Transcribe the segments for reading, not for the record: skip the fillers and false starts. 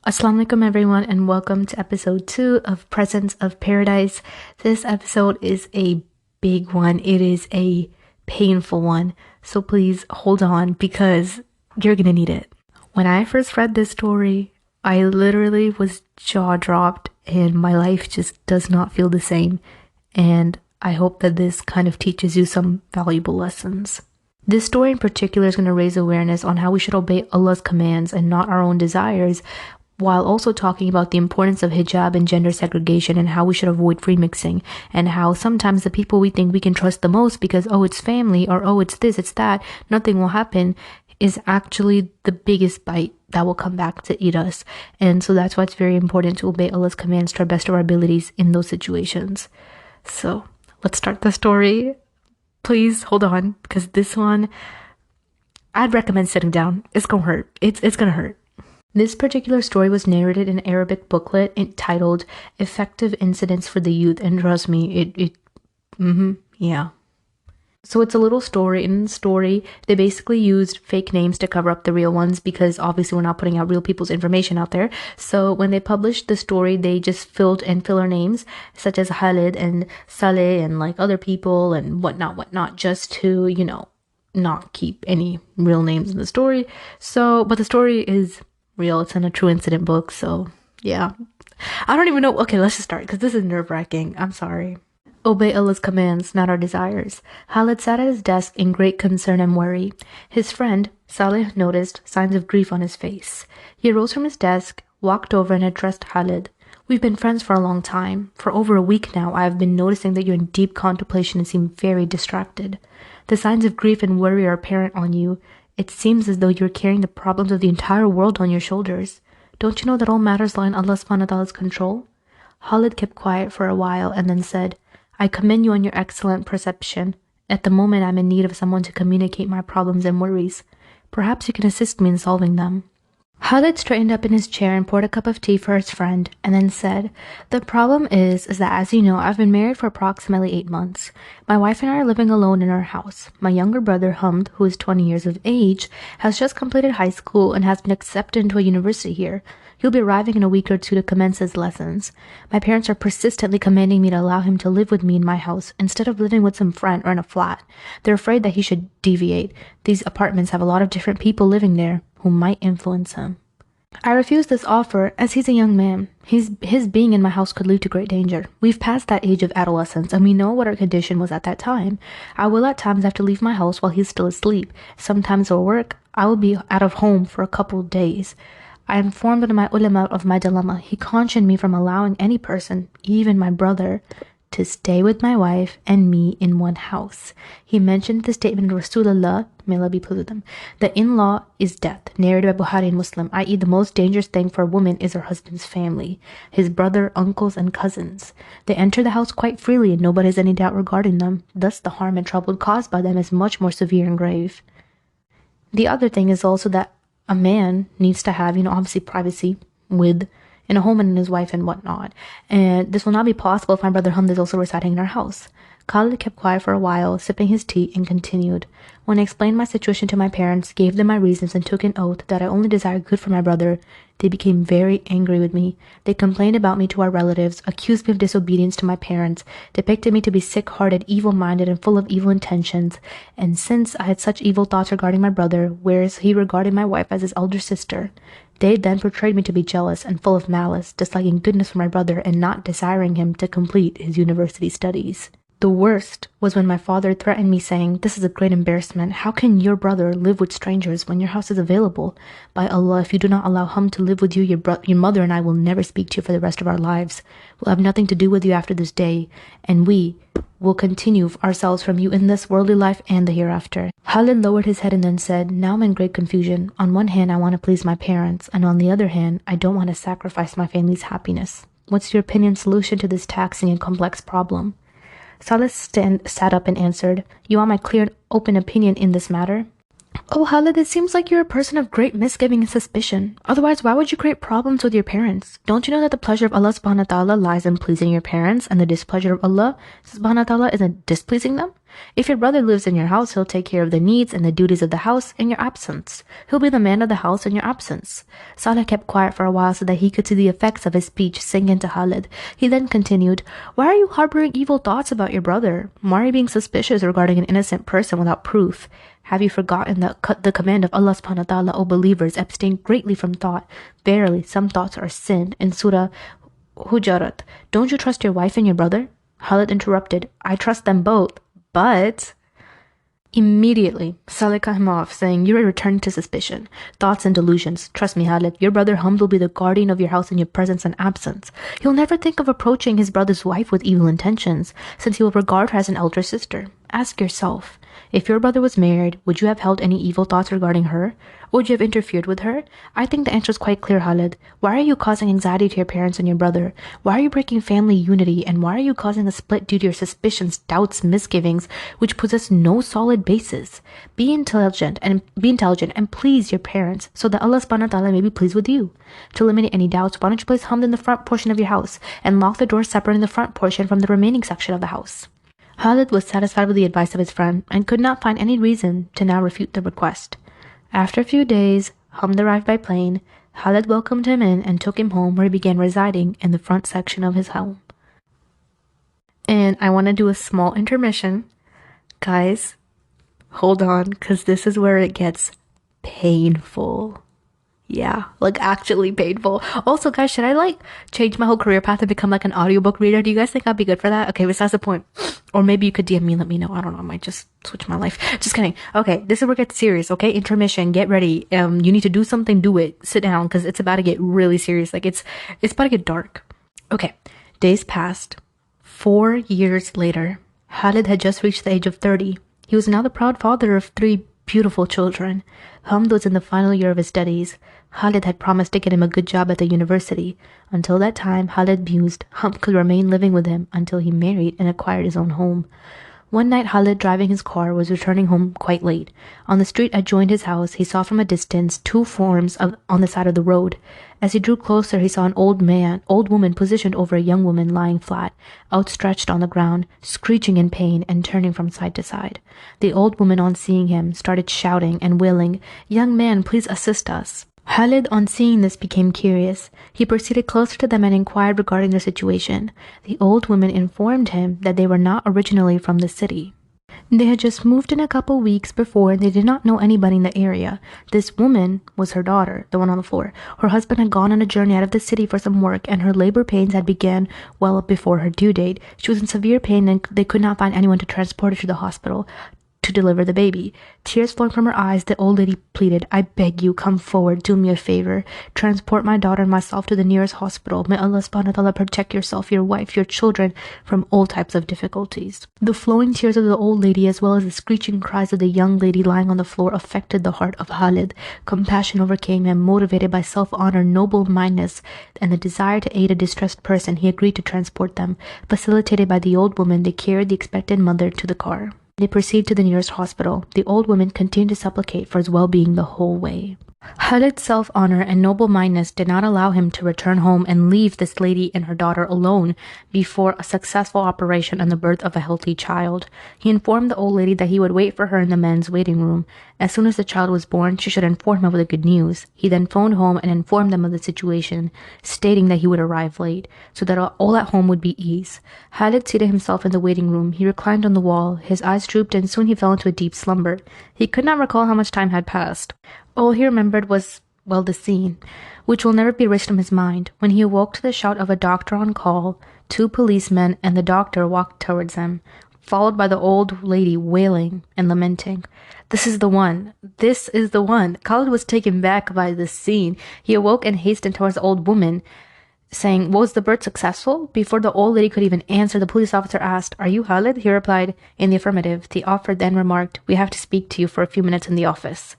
Assalamu alaikum everyone, and welcome to episode 2 of Presence of Paradise. This episode is a big one. It is a painful one. So please hold on because you're gonna need it. When I first read this story, I literally was jaw dropped and my life just does not feel the same. And I hope that this kind of teaches you some valuable lessons. This story in particular is going to raise awareness on how we should obey Allah's commands and not our own desires, while also talking about the importance of hijab and gender segregation and how we should avoid free mixing, and how sometimes the people we think we can trust the most because, oh, it's family, or oh, it's this, it's that, nothing will happen, is actually the biggest bite that will come back to eat us. And so that's why it's very important to obey Allah's commands to our best of our abilities in those situations. So let's start the story. Please hold on, because this one, I'd recommend sitting down. It's gonna hurt. It's gonna hurt. This particular story was narrated in an Arabic booklet entitled Effective Incidents for the Youth, and trust me, yeah. So it's a little story. In the story, they basically used fake names to cover up the real ones because obviously we're not putting out real people's information out there. So when they published the story, they just filled in filler names such as Khalid and Saleh and like other people and whatnot, just to, not keep any real names in the story. So, but the story is real. It's in a true incident book. So yeah, I don't even know. Okay, let's just start because this is nerve-wracking. I'm sorry. Obey Allah's commands, not our desires. Khalid sat at his desk in great concern and worry. His friend, Saleh, noticed signs of grief on his face. He rose from his desk, walked over and addressed Khalid. We've been friends for a long time. For over a week now, I have been noticing that you're in deep contemplation and seem very distracted. The signs of grief and worry are apparent on you. It seems as though you're carrying the problems of the entire world on your shoulders. Don't you know that all matters lie in Allah subhanahu wa ta'ala's control? Khalid kept quiet for a while and then said, I commend you on your excellent perception. At the moment, I'm in need of someone to communicate my problems and worries. Perhaps you can assist me in solving them. Khalid straightened up in his chair and poured a cup of tea for his friend, and then said, The problem is that, as you know, I've been married for approximately 8 months. My wife and I are living alone in our house. My younger brother, Hamd, who is 20 years of age, has just completed high school and has been accepted into a university here. He'll be arriving in a week or two to commence his lessons. My parents are persistently commanding me to allow him to live with me in my house instead of living with some friend or in a flat. They're afraid that he should deviate. These apartments have a lot of different people living there who might influence him. I refuse this offer as he's a young man. His being in my house could lead to great danger. We've passed that age of adolescence and we know what our condition was at that time. I will at times have to leave my house while he's still asleep. Sometimes for work, I will be out of home for a couple of days. I informed my ulama of my dilemma. He cautioned me from allowing any person, even my brother, to stay with my wife and me in one house. He mentioned the statement of Rasulullah, may Allah be pleased with him, the in-law is death, narrated by Bukhari and Muslim, i.e. the most dangerous thing for a woman is her husband's family, his brother, uncles, and cousins. They enter the house quite freely and nobody has any doubt regarding them. Thus the harm and trouble caused by them is much more severe and grave. The other thing is also that a man needs to have, obviously privacy in a home and his wife and whatnot. And this will not be possible if my brother Hamd is also residing in our house. Khalid kept quiet for a while, sipping his tea, and continued. When I explained my situation to my parents, gave them my reasons, and took an oath that I only desired good for my brother, they became very angry with me. They complained about me to our relatives, accused me of disobedience to my parents, depicted me to be sick-hearted, evil-minded, and full of evil intentions. And since I had such evil thoughts regarding my brother, whereas he regarded my wife as his elder sister, they then portrayed me to be jealous and full of malice, disliking goodness for my brother and not desiring him to complete his university studies. The worst was when my father threatened me, saying, This is a great embarrassment. How can your brother live with strangers when your house is available? By Allah, if you do not allow him to live with you, your mother and I will never speak to you for the rest of our lives. We'll have nothing to do with you after this day, and we will continue ourselves from you in this worldly life and the hereafter. Khalid lowered his head and then said, Now I'm in great confusion. On one hand, I want to please my parents, and on the other hand, I don't want to sacrifice my family's happiness. What's your opinion solution to this taxing and complex problem? Saleh sat up and answered, You want my clear and open opinion in this matter? Oh, Khalid, it seems like you're a person of great misgiving and suspicion. Otherwise, why would you create problems with your parents? Don't you know that the pleasure of Allah subhanahu wa ta'ala lies in pleasing your parents, and the displeasure of Allah subhanahu wa ta'ala is in displeasing them? If your brother lives in your house, he'll take care of the needs and the duties of the house in your absence. He'll be the man of the house in your absence. Saleh kept quiet for a while so that he could see the effects of his speech sink into Khalid. He then continued, "Why are you harboring evil thoughts about your brother? Why are you being suspicious regarding an innocent person without proof? Have you forgotten the command of Allah subhanahu wa ta'ala, O believers, abstain greatly from thought. Verily, some thoughts are sin." In Surah Hujarat, "Don't you trust your wife and your brother?" Khalid interrupted, "I trust them both, but..." Immediately, Saleh cut him off, saying, "You are returning to suspicion, thoughts and delusions. Trust me, Khalid, your brother Hamd will be the guardian of your house in your presence and absence. He'll never think of approaching his brother's wife with evil intentions, since he will regard her as an elder sister. Ask yourself, if your brother was married, would you have held any evil thoughts regarding her? Would you have interfered with her? I think the answer is quite clear, Khalid. Why are you causing anxiety to your parents and your brother? Why are you breaking family unity? And why are you causing a split due to your suspicions, doubts, misgivings, which possess no solid basis? Be intelligent and please your parents, so that Allah subhanahu wa ta'ala may be pleased with you. To eliminate any doubts, why don't you place Hamd in the front portion of your house and lock the door separating the front portion from the remaining section of the house?" Khalid was satisfied with the advice of his friend and could not find any reason to now refute the request. After a few days, Hamd arrived by plane. Khalid welcomed him in and took him home, where he began residing in the front section of his home. And I want to do a small intermission. Guys, hold on, because this is where it gets painful. Yeah, like actually painful. Also, guys, should I change my whole career path and become like an audiobook reader? Do you guys think I'd be good for that? Okay, besides the point. Or maybe you could DM me and let me know. I don't know. I might just switch my life. Just kidding. Okay, this is where it gets serious, okay? Intermission. Get ready. You need to do something. Do it. Sit down, because it's about to get really serious. Like, it's about to get dark. Okay, days passed. 4 years later, Khalid had just reached the age of 30. He was now the proud father of 3 beautiful children. Hamd was in the final year of his studies. Khalid had promised to get him a good job at the university. Until that time, Khalid mused Hamd could remain living with him until he married and acquired his own home. One night, Khalid, driving his car, was returning home quite late. On the street adjoining his house, he saw from a distance 2 forms on the side of the road. As he drew closer, he saw an old woman positioned over a young woman lying flat, outstretched on the ground, screeching in pain and turning from side to side. The old woman, on seeing him, started shouting and wailing, "Young man, please assist us." Khalid, on seeing this, became curious. He proceeded closer to them and inquired regarding their situation. The old woman informed him that they were not originally from the city. They had just moved in a couple weeks before, and they did not know anybody in the area. This woman was her daughter, the one on the floor. Her husband had gone on a journey out of the city for some work, and her labor pains had begun well before her due date. She was in severe pain, and they could not find anyone to transport her to the hospital to deliver the baby. Tears flowing from her eyes, the old lady pleaded, "I beg you, come forward, do me a favor. Transport my daughter and myself to the nearest hospital. May Allah subhanahu wa ta'ala protect yourself, your wife, your children from all types of difficulties." The flowing tears of the old lady, as well as the screeching cries of the young lady lying on the floor, affected the heart of Khalid. Compassion overcame him. Motivated by self-honor, noble-mindedness, and the desire to aid a distressed person, he agreed to transport them. Facilitated by the old woman, they carried the expected mother to the car. They proceeded to the nearest hospital. The old woman continued to supplicate for his well-being the whole way. Khalid's self-honor and noble-mindedness did not allow him to return home and leave this lady and her daughter alone before a successful operation and the birth of a healthy child. He informed the old lady that he would wait for her in the men's waiting room. As soon as the child was born, she should inform him of the good news. He then phoned home and informed them of the situation, stating that he would arrive late, so that all at home would be ease. Khalid seated himself in the waiting room. He reclined on the wall. His eyes drooped, and soon he fell into a deep slumber. He could not recall how much time had passed. All he remembered was, well, the scene, which will never be erased from his mind. When he awoke to the shout of a doctor on call, 2 policemen and the doctor walked towards him, followed by the old lady wailing and lamenting. "This is the one. This is the one." Khalid was taken back by this scene. He awoke and hastened towards the old woman, saying, "Was the birth successful?" Before the old lady could even answer, the police officer asked, "Are you Khalid?" He replied, in the affirmative. The officer then remarked, "We have to speak to you for a few minutes in the office."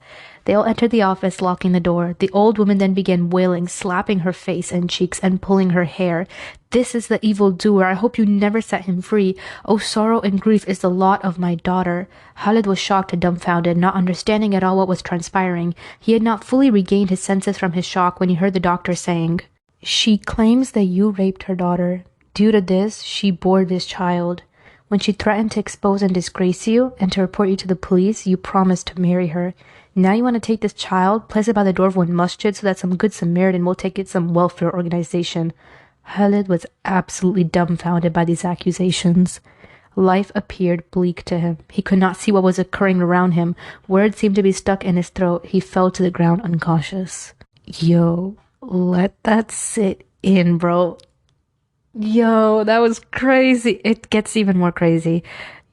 They all entered the office, locking the door. The old woman then began wailing, slapping her face and cheeks and pulling her hair. "This is the evildoer. I hope you never set him free. Oh, sorrow and grief is the lot of my daughter." Khalid was shocked and dumbfounded, not understanding at all what was transpiring. He had not fully regained his senses from his shock when he heard the doctor saying, "She claims that you raped her daughter. Due to this, she bore this child. When she threatened to expose and disgrace you and to report you to the police, you promised to marry her. Now you want to take this child, place it by the door of one masjid so that some good Samaritan will take it to some welfare organization. Khalid was absolutely dumbfounded by these accusations. Life appeared bleak to him. He could not see what was occurring around him. Words seemed to be stuck in his throat. He fell to the ground unconscious. Yo, let that sit in, bro. Yo, that was crazy. It gets even more crazy.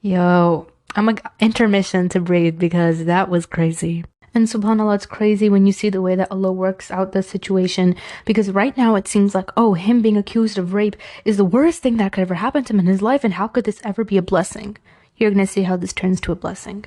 Yo, I'm like intermission to breathe because that was crazy. And subhanAllah, it's crazy when you see the way that Allah works out the situation, because right now it seems like, oh, him being accused of rape is the worst thing that could ever happen to him in his life, and how could this ever be a blessing? You're going to see how this turns to a blessing.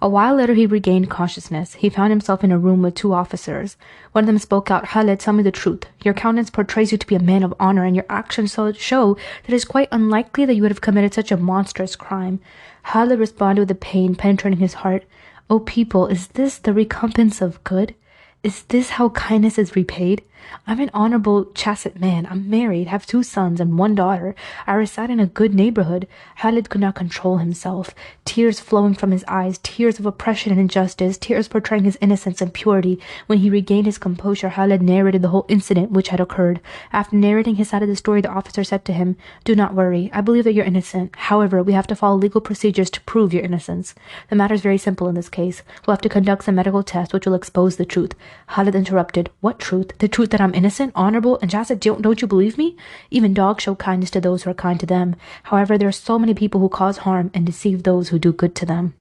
A while later, he regained consciousness. He found himself in a room with two officers. One of them spoke out, "Khalid, tell me the truth. Your countenance portrays you to be a man of honor, and your actions show that it is quite unlikely that you would have committed such a monstrous crime." Khalid responded with a pain penetrating his heart. "O people, is this the recompense of good? Is this how kindness is repaid? I'm an honorable, chastit man. I'm married, have 2 sons and 1 daughter. I reside in a good neighborhood." Khalid could not control himself. Tears flowing from his eyes, tears of oppression and injustice, tears portraying his innocence and purity. When he regained his composure, Khalid narrated the whole incident which had occurred. After narrating his side of the story, the officer said to him, "Do not worry. I believe that you're innocent. However, we have to follow legal procedures to prove your innocence. The matter is very simple in this case. We'll have to conduct some medical tests which will expose the truth." Khalid interrupted, "What truth? The truth that I'm innocent, honorable, and just don't you believe me? Even dogs show kindness to those who are kind to them. However, there are so many people who cause harm and deceive those who do good to them."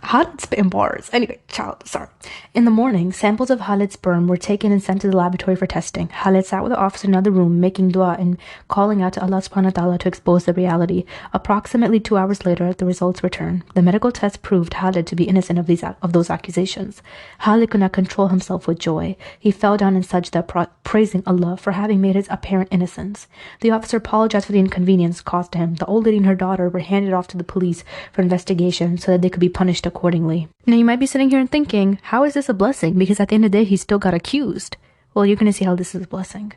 Khalid's spitting bars. Anyway, sorry. In the morning, samples of Khalid's sperm were taken and sent to the laboratory for testing. Khalid sat with the officer in another room, making dua and calling out to Allah subhanahu wa ta'ala to expose the reality. Approximately 2 hours later, the results returned. The medical test proved Khalid to be innocent of those accusations. Khalid could not control himself with joy. He fell down in sajda, praising Allah for having made his apparent innocence. The officer apologized for the inconvenience caused to him. The old lady and her daughter were handed off to the police for investigation so that they could be punished accordingly. Now you might be sitting here and thinking, how is this a blessing? Because at the end of the day, he still got accused. Well, you're going to see how this is a blessing.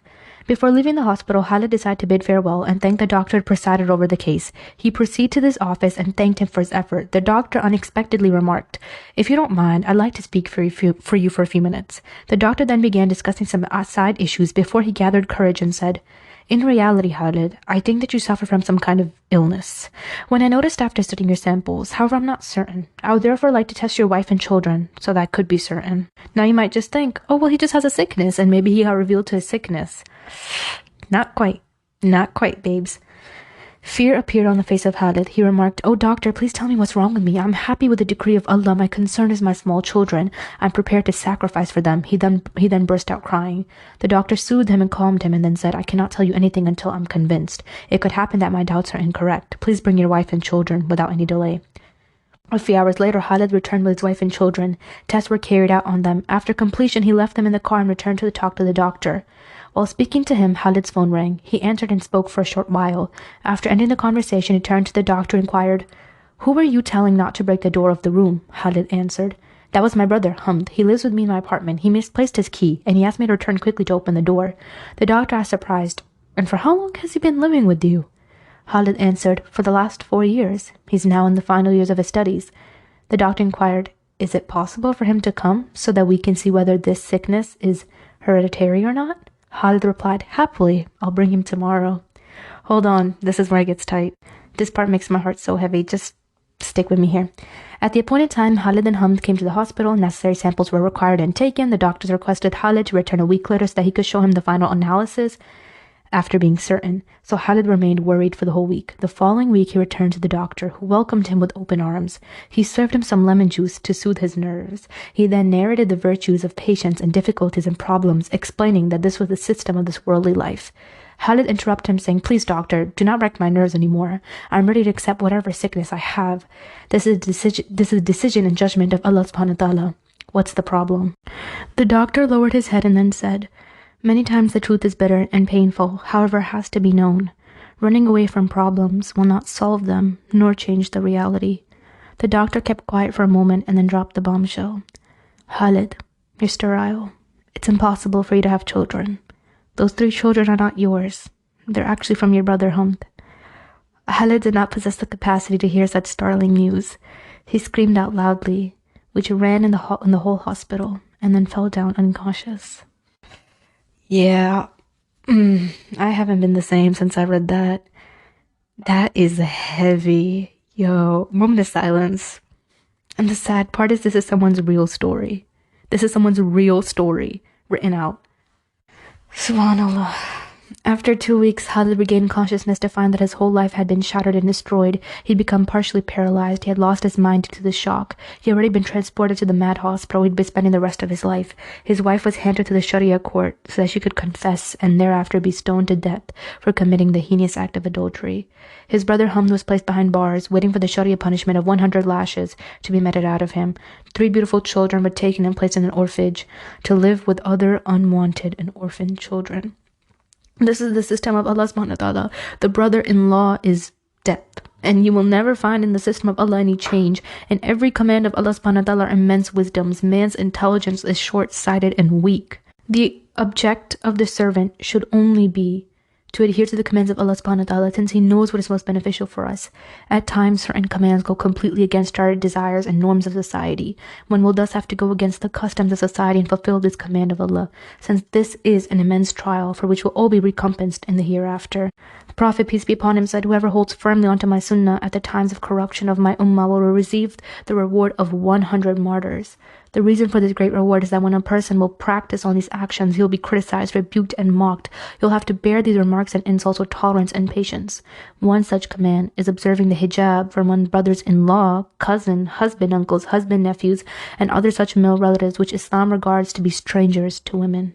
Before leaving the hospital, Khalid decided to bid farewell and thank the doctor who presided over the case. He proceeded to this office and thanked him for his effort. The doctor unexpectedly remarked, "If you don't mind, I'd like to speak for you for a few minutes." The doctor then began discussing some side issues before he gathered courage and said, "In reality, Khalid, I think that you suffer from some kind of illness. When I noticed after studying your samples, however, I'm not certain. I would therefore like to test your wife and children, so that I could be certain." Now you might just think, oh, well, he just has a sickness, and maybe he got revealed to his sickness. Not quite. Not quite, babes. Fear appeared on the face of Khalid. He remarked, "Oh, doctor, please tell me what's wrong with me. I'm happy with the decree of Allah. My concern is my small children. I'm prepared to sacrifice for them." He then burst out crying. The doctor soothed him and calmed him and then said, "I cannot tell you anything until I'm convinced. It could happen that my doubts are incorrect. Please bring your wife and children without any delay." A few hours later, Khalid returned with his wife and children. Tests were carried out on them. After completion, he left them in the car and returned to talk to the doctor. While speaking to him, Khalid's phone rang. He answered and spoke for a short while. After ending the conversation, he turned to the doctor and inquired, "Who were you telling not to break the door of the room?" Khalid answered, "That was my brother, Hamd. He lives with me in my apartment. He misplaced his key, and he asked me to return quickly to open the door." The doctor asked surprised, "And for how long has he been living with you?" Khalid answered, "For the last 4 years. He's now in the final years of his studies." The doctor inquired, "Is it possible for him to come so that we can see whether this sickness is hereditary or not?" Khalid replied, "Happily, I'll bring him tomorrow." Hold on, this is where it gets tight. This part makes my heart so heavy. Just stick with me here. At the appointed time, Khalid and Hamd came to the hospital. Necessary samples were required and taken. The doctors requested Khalid to return a week later so that he could show him the final analysis after being certain. So Khalid remained worried for the whole week. The following week, he returned to the doctor, who welcomed him with open arms. He served him some lemon juice to soothe his nerves. He then narrated the virtues of patience and difficulties and problems, explaining that this was the system of this worldly life. Khalid interrupted him, saying, "Please, doctor, do not wreck my nerves anymore. I'm ready to accept whatever sickness I have. This is a decision and judgment of Allah subhanahu wa ta'ala. What's the problem?" The doctor lowered his head and then said, "Many times the truth is bitter and painful, however, it has to be known. Running away from problems will not solve them, nor change the reality." The doctor kept quiet for a moment and then dropped the bombshell. "Khalid, you're sterile. It's impossible for you to have children. Those 3 children are not yours. They're actually from your brother Hamd." Khalid did not possess the capacity to hear such startling news. He screamed out loudly, which ran in the whole hospital, and then fell down unconscious. Yeah, I haven't been the same since I read that. That is heavy. Yo, moment of silence. And the sad part is this is someone's real story. This is someone's real story written out. Subhanallah. After 2 weeks, Khalid regained consciousness to find that his whole life had been shattered and destroyed. He'd become partially paralyzed. He had lost his mind due to the shock. He had already been transported to the mad hospital where he'd be spending the rest of his life. His wife was handed to the Sharia court so that she could confess and thereafter be stoned to death for committing the heinous act of adultery. His brother Hamd was placed behind bars, waiting for the Sharia punishment of 100 lashes to be meted out of him. 3 beautiful children were taken and placed in an orphanage to live with other unwanted and orphaned children. This is the system of Allah subhanahu wa ta'ala. The brother-in-law is death. And you will never find in the system of Allah any change. In every command of Allah subhanahu wa ta'ala are immense wisdoms. Man's intelligence is short-sighted and weak. The object of the servant should only be to adhere to the commands of Allah subhanahu wa ta'ala, since he knows what is most beneficial for us. At times, certain commands go completely against our desires and norms of society. One will thus have to go against the customs of society and fulfill this command of Allah, since this is an immense trial for which will all be recompensed in the hereafter. The Prophet, peace be upon him, said, "Whoever holds firmly onto my sunnah at the times of corruption of my ummah will receive the reward of 100 martyrs." The reason for this great reward is that when a person will practice on these actions, he will be criticized, rebuked, and mocked. You'll have to bear these remarks and insults with tolerance and patience. One such command is observing the hijab from one's brothers-in-law, cousin, husband, uncles, husband, nephews, and other such male relatives which Islam regards to be strangers to women.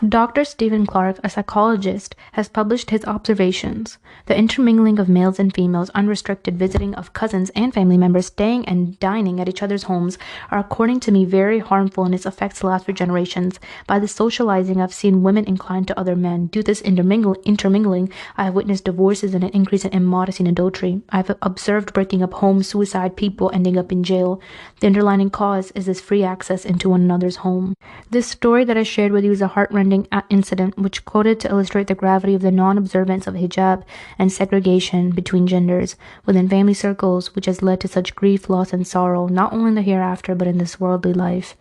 Dr. Stephen Clark, a psychologist, has published his observations. The intermingling of males and females, unrestricted visiting of cousins and family members, staying and dining at each other's homes, are according to me very harmful, and its effects last for generations. By the socializing, I've seen women inclined to other men. Due to this intermingling, I have witnessed divorces and an increase in immodesty and adultery. I've observed breaking up homes, suicide, people ending up in jail. The underlying cause is this free access into one another's home. This story that I shared with you is a heart-rending incident which quoted to illustrate the gravity of the non-observance of hijab and segregation between genders within family circles, which has led to such grief, loss, and sorrow, not only in the hereafter but in this worldly life.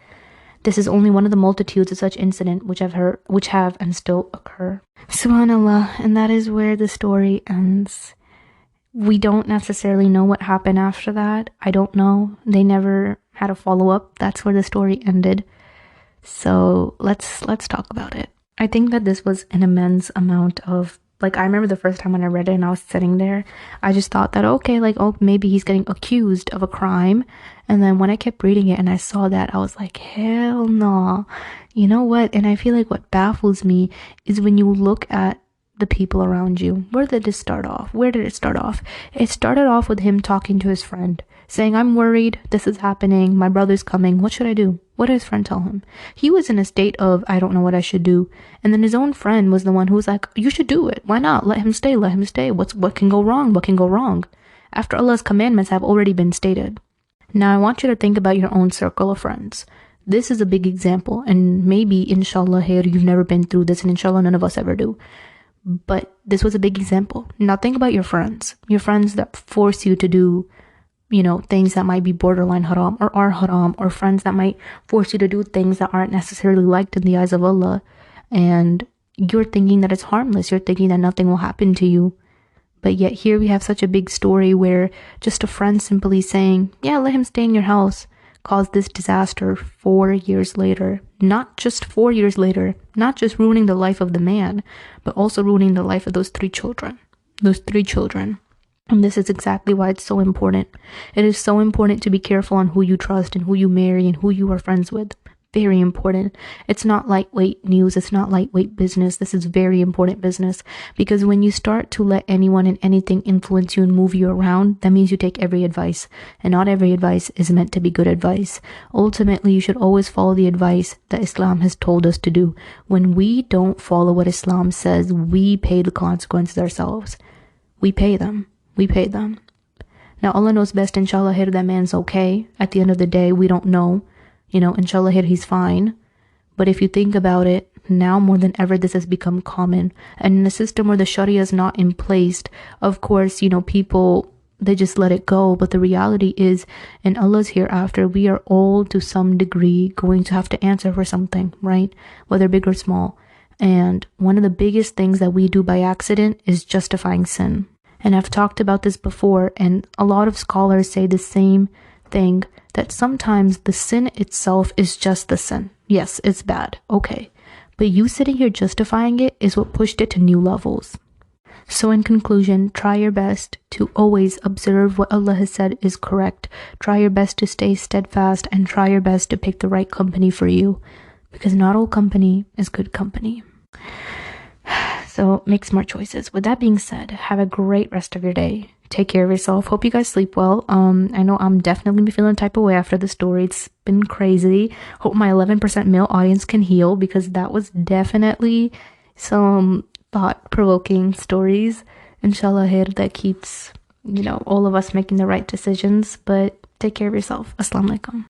This is only one of the multitudes of such incidents which have and still occur. Subhanallah, and that is where the story ends. We don't necessarily know what happened after that. I don't know. They never had a follow-up. That's where the story ended. So let's talk about it. I think that this was an immense amount of, like, I remember the first time when I read it and I was sitting there, I just thought that, okay, like, oh, maybe he's getting accused of a crime. And then when I kept reading it and I saw that, I was like, hell no. You know what? And I feel like what baffles me is when you look at the people around you. Where did this start off? Where did it start off? It started off with him talking to his friend, saying, "I'm worried, this is happening, my brother's coming, what should I do?" What did his friend tell him? He was in a state of, I don't know what I should do. And then his own friend was the one who was like, you should do it. Why not? Let him stay, let him stay. What can go wrong? What can go wrong? After Allah's commandments have already been stated. Now I want you to think about your own circle of friends. This is a big example, and maybe, inshallah, here you've never been through this, and inshallah none of us ever do. But this was a big example. Now think about your friends that force you to do, things that might be borderline haram or are haram, or friends that might force you to do things that aren't necessarily liked in the eyes of Allah. And you're thinking that it's harmless. You're thinking that nothing will happen to you. But yet here we have such a big story where just a friend simply saying, yeah, let him stay in your house, caused this disaster 4 years later. Not just 4 years later, not just ruining the life of the man, but also ruining the life of those 3 children. And this is exactly why it's so important. It is so important to be careful on who you trust and who you marry and who you are friends with. Very important. It's not lightweight news. It's not lightweight business. This is very important business, because when you start to let anyone and anything influence you and move you around, that means you take every advice, and not every advice is meant to be good advice. Ultimately, you should always follow the advice that Islam has told us to do. When we don't follow what Islam says, we pay the consequences ourselves. We pay them. Now Allah knows best. Inshallah, here that man's okay. At the end of the day, we don't know. Inshallah, here he's fine. But if you think about it, now more than ever, this has become common. And in a system where the Sharia is not in place, of course, people, they just let it go. But the reality is, in Allah's hereafter, we are all to some degree going to have to answer for something, right? Whether big or small. And one of the biggest things that we do by accident is justifying sin. And I've talked about this before, and a lot of scholars say the same thing, that sometimes the sin itself is just the sin. Yes, it's bad. Okay. But you sitting here justifying it is what pushed it to new levels. So in conclusion, try your best to always observe what Allah has said is correct. Try your best to stay steadfast, and try your best to pick the right company for you, because not all company is good company. So make smart choices. With that being said, have a great rest of your day. Take care of yourself. Hope you guys sleep well. I know I'm definitely gonna be feeling type of way after the story. It's been crazy. Hope my 11% male audience can heal, because that was definitely some thought-provoking stories. Inshallah, that keeps all of us making the right decisions. But take care of yourself. Assalamu alaikum.